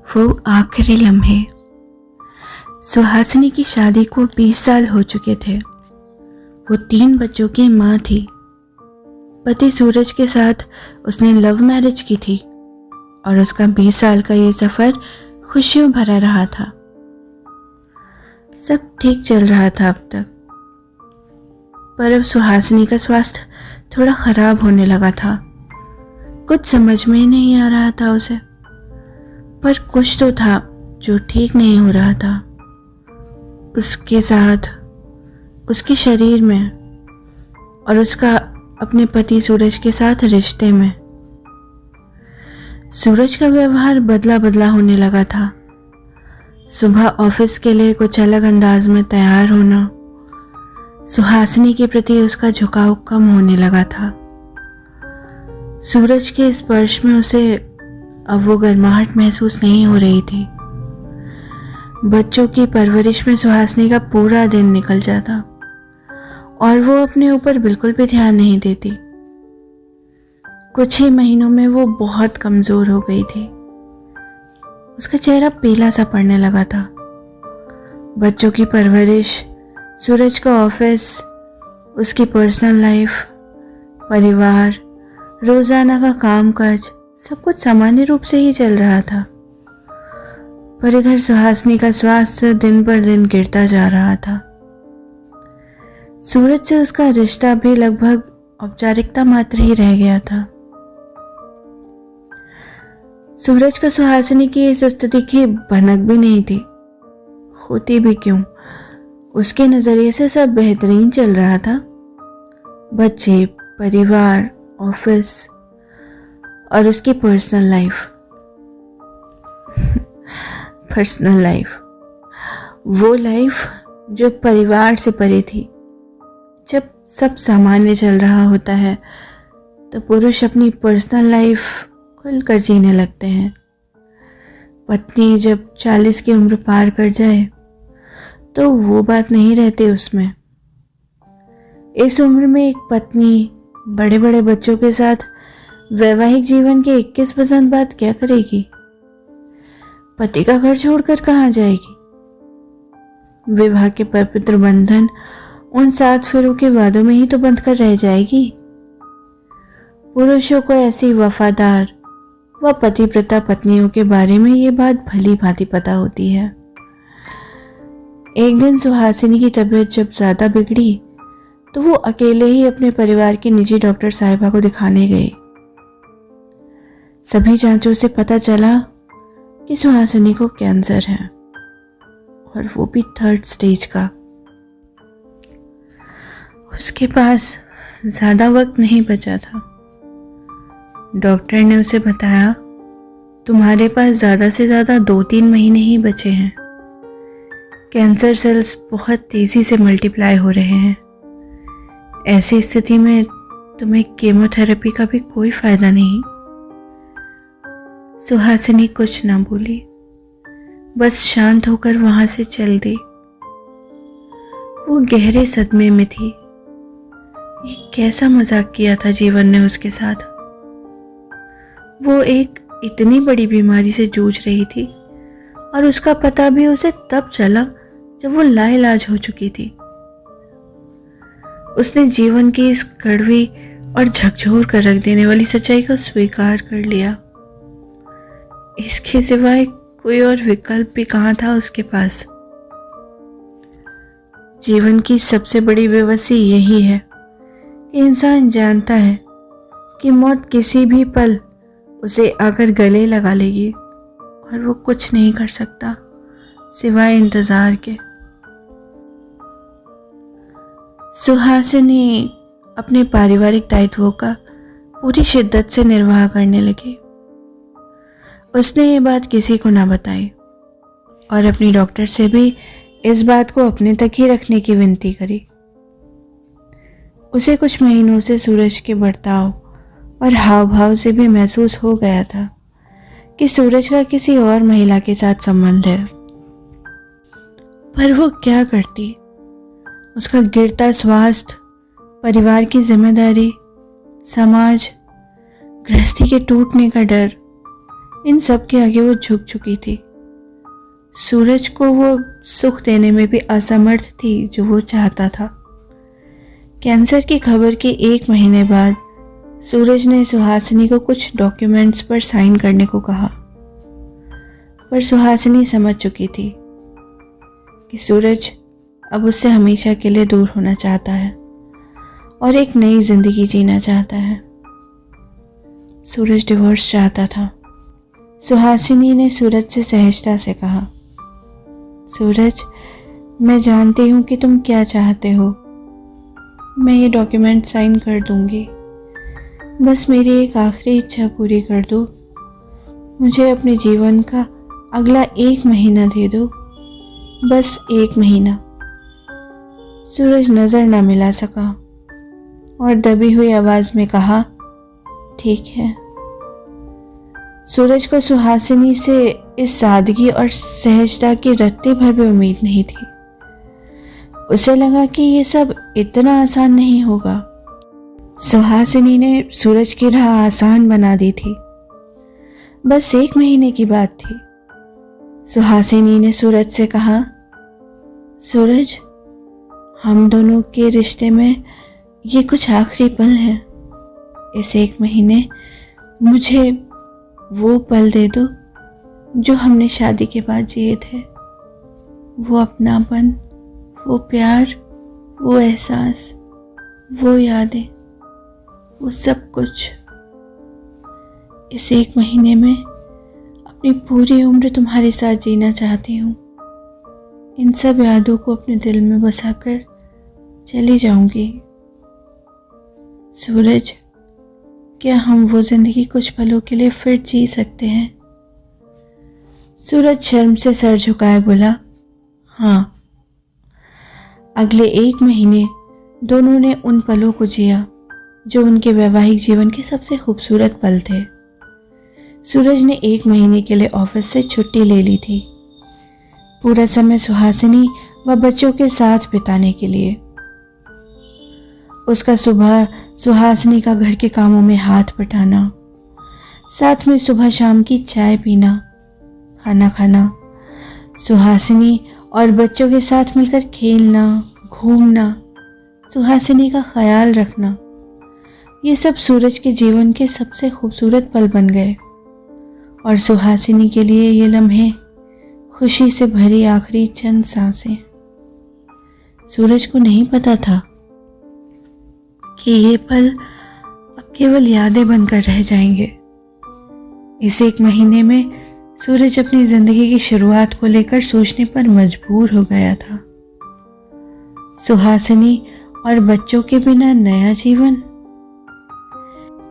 वो आखिरी लम्हे। सुहासिनी की शादी को 20 साल हो चुके थे। वो 3 बच्चों की माँ थी। पति सूरज के साथ उसने लव मैरिज की थी और उसका 20 साल का ये सफ़र खुशियों भरा रहा था। सब ठीक चल रहा था अब तक, पर अब सुहासिनी का स्वास्थ्य थोड़ा खराब होने लगा था। कुछ समझ में ही नहीं आ रहा था उसे, पर कुछ तो था जो ठीक नहीं हो रहा था उसके साथ, उसके शरीर में और उसका अपने पति सूरज के साथ रिश्ते में। सूरज का व्यवहार बदला बदला होने लगा था। सुबह ऑफिस के लिए कुछ अलग अंदाज में तैयार होना, सुहासिनी के प्रति उसका झुकाव कम होने लगा था। सूरज के स्पर्श में उसे अब वो गर्माहट महसूस नहीं हो रही थी। बच्चों की परवरिश में सुहासिनी का पूरा दिन निकल जाता और वो अपने ऊपर बिल्कुल भी ध्यान नहीं देती। कुछ ही महीनों में वो बहुत कमज़ोर हो गई थी। उसका चेहरा पीला सा पड़ने लगा था। बच्चों की परवरिश, सूरज का ऑफिस, उसकी पर्सनल लाइफ, परिवार, रोज़ाना का कामकाज, सब कुछ सामान्य रूप से ही चल रहा था। पर इधर सुहासिनी का स्वास्थ्य दिन पर दिन गिरता जा रहा था। सूरज से उसका रिश्ता भी लगभग औपचारिकता मात्र ही रह गया था। सूरज का सुहासिनी की इस स्थिति की भनक भी नहीं थी। होती भी क्यों, उसके नज़रिए से सब बेहतरीन चल रहा था। बच्चे, परिवार, ऑफिस और उसकी पर्सनल लाइफ, वो लाइफ जो परिवार से परे थी। जब सब सामान्य चल रहा होता है तो पुरुष अपनी पर्सनल लाइफ खुलकर जीने लगते हैं। पत्नी जब 40 की उम्र पार कर जाए तो वो बात नहीं रहती उसमें। इस उम्र में एक पत्नी बड़े बड़े बच्चों के साथ वैवाहिक जीवन के 21% बाद क्या करेगी? पति का घर छोड़कर कहाँ जाएगी? विवाह के पवित्र बंधन उन 7 फेरों के वादों में ही तो बंध कर रह जाएगी। पुरुषों को ऐसी वफादार व पतिव्रता पत्नियों के बारे में ये बात भली भांति पता होती है। एक दिन सुहासिनी की तबीयत जब ज़्यादा बिगड़ी तो वो अकेले ही अपने परिवार की निजी डॉक्टर साहिबा को दिखाने गई। सभी जांचों से पता चला कि सुहासिनी को कैंसर है और वो भी 3rd स्टेज का। उसके पास ज़्यादा वक्त नहीं बचा था। डॉक्टर ने उसे बताया, तुम्हारे पास ज़्यादा से ज़्यादा 2-3 महीने ही बचे हैं। कैंसर सेल्स बहुत तेज़ी से मल्टीप्लाई हो रहे हैं। ऐसी स्थिति में तुम्हें कीमोथेरेपी का भी कोई फ़ायदा नहीं। सुहासिनी कुछ ना बोली, बस शांत होकर वहां से चल दी। वो गहरे सदमे में थी। ये कैसा मजाक किया था जीवन ने उसके साथ। वो एक इतनी बड़ी बीमारी से जूझ रही थी और उसका पता भी उसे तब चला जब वो लाइलाज हो चुकी थी। उसने जीवन की इस कड़वी और झकझोर कर रख देने वाली सच्चाई को स्वीकार कर लिया। इसके सिवाय कोई और विकल्प भी कहाँ था उसके पास। जीवन की सबसे बड़ी बेबसी यही है कि इंसान जानता है कि मौत किसी भी पल उसे आकर गले लगा लेगी और वो कुछ नहीं कर सकता सिवाय इंतजार के। सुहासिनी अपने पारिवारिक दायित्वों का पूरी शिद्दत से निर्वाह करने लगी। उसने ये बात किसी को ना बताई और अपनी डॉक्टर से भी इस बात को अपने तक ही रखने की विनती करी। उसे कुछ महीनों से सूरज के बर्ताव और हाव भाव से भी महसूस हो गया था कि सूरज का किसी और महिला के साथ संबंध है। पर वो क्या करती? उसका गिरता स्वास्थ्य, परिवार की जिम्मेदारी, समाज, गृहस्थी के टूटने का डर, इन सब के आगे वो झुक चुकी थी। सूरज को वो सुख देने में भी असमर्थ थी जो वो चाहता था। कैंसर की खबर के 1 महीने बाद सूरज ने सुहासिनी को कुछ डॉक्यूमेंट्स पर साइन करने को कहा, पर सुहासिनी समझ चुकी थी कि सूरज अब उससे हमेशा के लिए दूर होना चाहता है और एक नई जिंदगी जीना चाहता है। सूरज डिवोर्स चाहता था। सुहासिनी ने सूरज से सहजता से कहा, सूरज, मैं जानती हूँ कि तुम क्या चाहते हो। मैं ये डॉक्यूमेंट साइन कर दूंगी। बस मेरी एक आखिरी इच्छा पूरी कर दो। मुझे अपने जीवन का अगला 1 महीना दे दो, बस 1 महीना। सूरज नजर न मिला सका और दबी हुई आवाज में कहा, ठीक है। सूरज को सुहासिनी से इस सादगी और सहजता की रत्ती भर भी उम्मीद नहीं थी। उसे लगा कि ये सब इतना आसान नहीं होगा। सुहासिनी ने सूरज की राह आसान बना दी थी। बस 1 महीने की बात थी। सुहासिनी ने सूरज से कहा, सूरज, हम दोनों के रिश्ते में ये कुछ आखिरी पल हैं। इस 1 महीने मुझे वो पल दे दो जो हमने शादी के बाद जिए थे। वो अपनापन, वो प्यार, वो एहसास, वो यादें, वो सब कुछ। इस 1 महीने में अपनी पूरी उम्र तुम्हारे साथ जीना चाहती हूँ। इन सब यादों को अपने दिल में बसाकर चली जाऊंगी। सूरज, क्या हम वो जिंदगी कुछ पलों के लिए फिर जी सकते हैं? सूरज शर्म से सर झुकाए बोला, हाँ। अगले 1 महीने दोनों ने उन पलों को जिया जो उनके वैवाहिक जीवन के सबसे खूबसूरत पल थे। सूरज ने 1 महीने के लिए ऑफिस से छुट्टी ले ली थी, पूरा समय सुहासिनी व बच्चों के साथ बिताने के लिए। उसका सुबह सुहासिनी का घर के कामों में हाथ बटाना, साथ में सुबह शाम की चाय पीना, खाना खाना, सुहासिनी और बच्चों के साथ मिलकर खेलना, घूमना, सुहासिनी का ख्याल रखना, ये सब सूरज के जीवन के सबसे खूबसूरत पल बन गए। और सुहासिनी के लिए ये लम्हे खुशी से भरी आखिरी चंद सांसें। सूरज को नहीं पता था कि ये पल अब केवल यादें बनकर रह जाएंगे। इस 1 महीने में सूरज अपनी जिंदगी की शुरुआत को लेकर सोचने पर मजबूर हो गया था। सुहासिनी और बच्चों के बिना नया जीवन।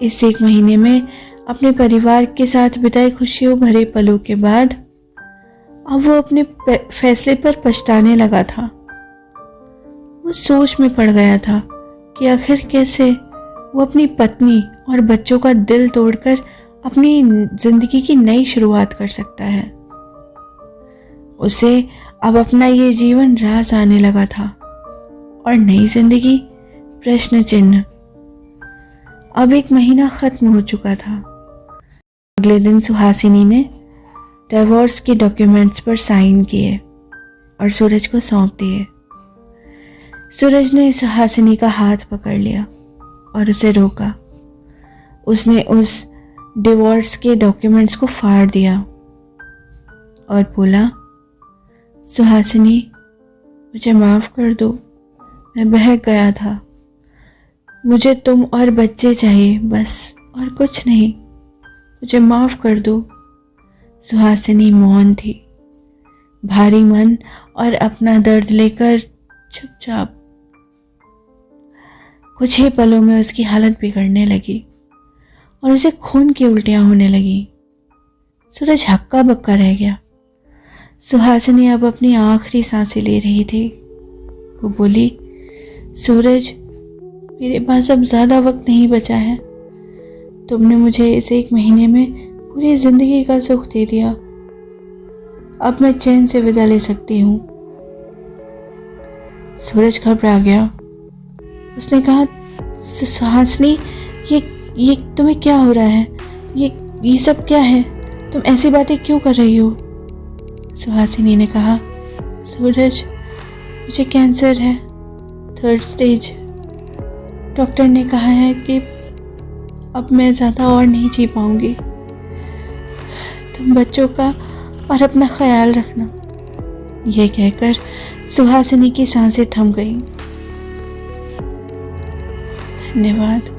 इस 1 महीने में अपने परिवार के साथ बिताए खुशियों भरे पलों के बाद अब वो अपने फैसले पर पछताने लगा था। वो सोच में पड़ गया था कि आखिर कैसे वो अपनी पत्नी और बच्चों का दिल तोड़कर अपनी जिंदगी की नई शुरुआत कर सकता है। उसे अब अपना ये जीवन रास आने लगा था और नई जिंदगी प्रश्न चिन्ह। अब 1 महीना खत्म हो चुका था। अगले दिन सुहासिनी ने डिवोर्स के डॉक्यूमेंट्स पर साइन किए और सूरज को सौंप दिए। सूरज ने सुहासिनी का हाथ पकड़ लिया और उसे रोका। उसने उस डिवोर्स के डॉक्यूमेंट्स को फाड़ दिया और बोला, सुहासिनी, मुझे माफ़ कर दो, मैं बहक गया था। मुझे तुम और बच्चे चाहिए बस, और कुछ नहीं। मुझे माफ़ कर दो। सुहासिनी मौन थी, भारी मन और अपना दर्द लेकर चुपचाप। कुछ ही पलों में उसकी हालत बिगड़ने लगी और उसे खून की उल्टियां होने लगी। सूरज हक्का बक्का रह गया। सुहासिनी अब अपनी आखिरी सांसें ले रही थी। वो बोली, सूरज, मेरे पास अब ज़्यादा वक्त नहीं बचा है। तुमने मुझे इस 1 महीने में पूरी ज़िंदगी का सुख दे दिया। अब मैं चैन से विदा ले सकती हूँ। सूरज घबरा गया। उसने कहा, सुहासिनी, ये तुम्हें क्या हो रहा है? ये सब क्या है? तुम ऐसी बातें क्यों कर रही हो? सुहासिनी ने कहा, सूरज, मुझे कैंसर है, 3rd स्टेज। डॉक्टर ने कहा है कि अब मैं ज़्यादा और नहीं जी पाऊंगी। तुम बच्चों का और अपना ख्याल रखना। यह कहकर सुहासिनी की सांसें थम गईं। धन्यवाद।